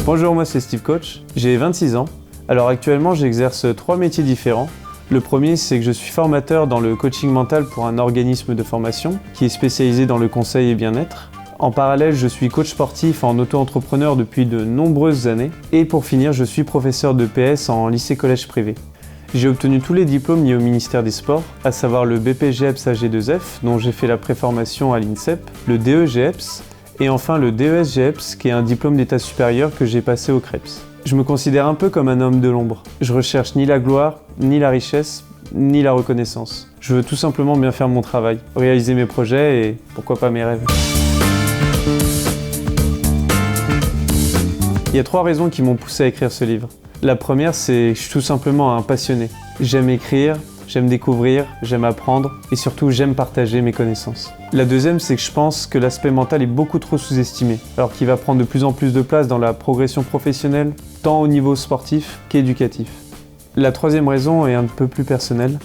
Bonjour, moi c'est Steve Coach, j'ai 26 ans. Alors actuellement j'exerce 3 métiers différents. Le premier, c'est que je suis formateur dans le coaching mental pour un organisme de formation qui est spécialisé dans le conseil et bien-être. En parallèle, je suis coach sportif en auto-entrepreneur depuis de nombreuses années. Et pour finir, je suis professeur de PS en lycée-collège privé. J'ai obtenu tous les diplômes liés au ministère des Sports, à savoir le BPGEPS AG2F, dont j'ai fait la préformation à l'INSEP, le DEGEPS, et enfin le DESGEPS, qui est un diplôme d'état supérieur que j'ai passé au CREPS. Je me considère un peu comme un homme de l'ombre. Je recherche ni la gloire, ni la richesse, ni la reconnaissance. Je veux tout simplement bien faire mon travail, réaliser mes projets et pourquoi pas mes rêves. Il y a 3 raisons qui m'ont poussé à écrire ce livre. La première, c'est que je suis tout simplement un passionné. J'aime écrire, j'aime découvrir, j'aime apprendre et surtout j'aime partager mes connaissances. La deuxième, c'est que je pense que l'aspect mental est beaucoup trop sous-estimé, alors qu'il va prendre de plus en plus de place dans la progression professionnelle, tant au niveau sportif qu'éducatif. La troisième raison est un peu plus personnelle.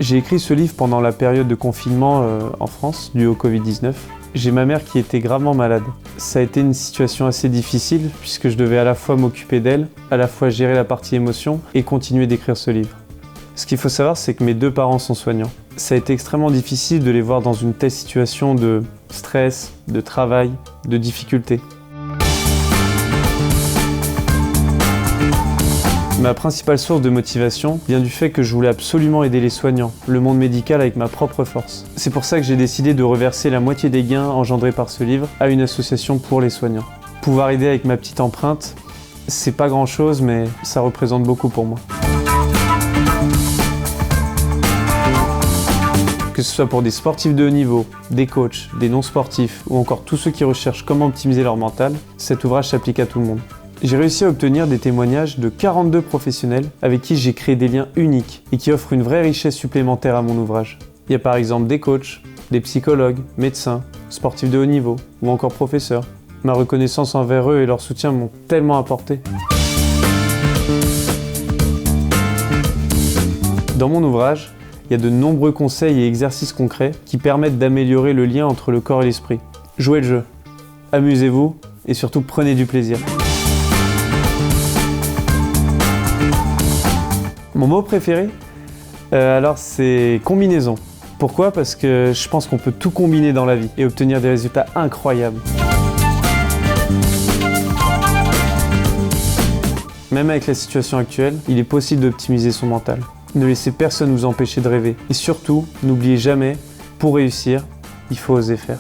J'ai écrit ce livre pendant la période de confinement en France, due au Covid-19. J'ai ma mère qui était gravement malade. Ça a été une situation assez difficile puisque je devais à la fois m'occuper d'elle, à la fois gérer la partie émotion et continuer d'écrire ce livre. Ce qu'il faut savoir, c'est que mes 2 parents sont soignants. Ça a été extrêmement difficile de les voir dans une telle situation de stress, de travail, de difficulté. Ma principale source de motivation vient du fait que je voulais absolument aider les soignants, le monde médical avec ma propre force. C'est pour ça que j'ai décidé de reverser la moitié des gains engendrés par ce livre à une association pour les soignants. Pouvoir aider avec ma petite empreinte, c'est pas grand chose, mais ça représente beaucoup pour moi. Que ce soit pour des sportifs de haut niveau, des coachs, des non-sportifs ou encore tous ceux qui recherchent comment optimiser leur mental, cet ouvrage s'applique à tout le monde. J'ai réussi à obtenir des témoignages de 42 professionnels avec qui j'ai créé des liens uniques et qui offrent une vraie richesse supplémentaire à mon ouvrage. Il y a par exemple des coachs, des psychologues, médecins, sportifs de haut niveau ou encore professeurs. Ma reconnaissance envers eux et leur soutien m'ont tellement apporté. Dans mon ouvrage, il y a de nombreux conseils et exercices concrets qui permettent d'améliorer le lien entre le corps et l'esprit. Jouez le jeu, amusez-vous et surtout prenez du plaisir. Mon mot préféré, alors c'est combinaison. Pourquoi ? Parce que je pense qu'on peut tout combiner dans la vie et obtenir des résultats incroyables. Même avec la situation actuelle, il est possible d'optimiser son mental. Ne laissez personne vous empêcher de rêver. Et surtout, n'oubliez jamais, pour réussir, il faut oser faire.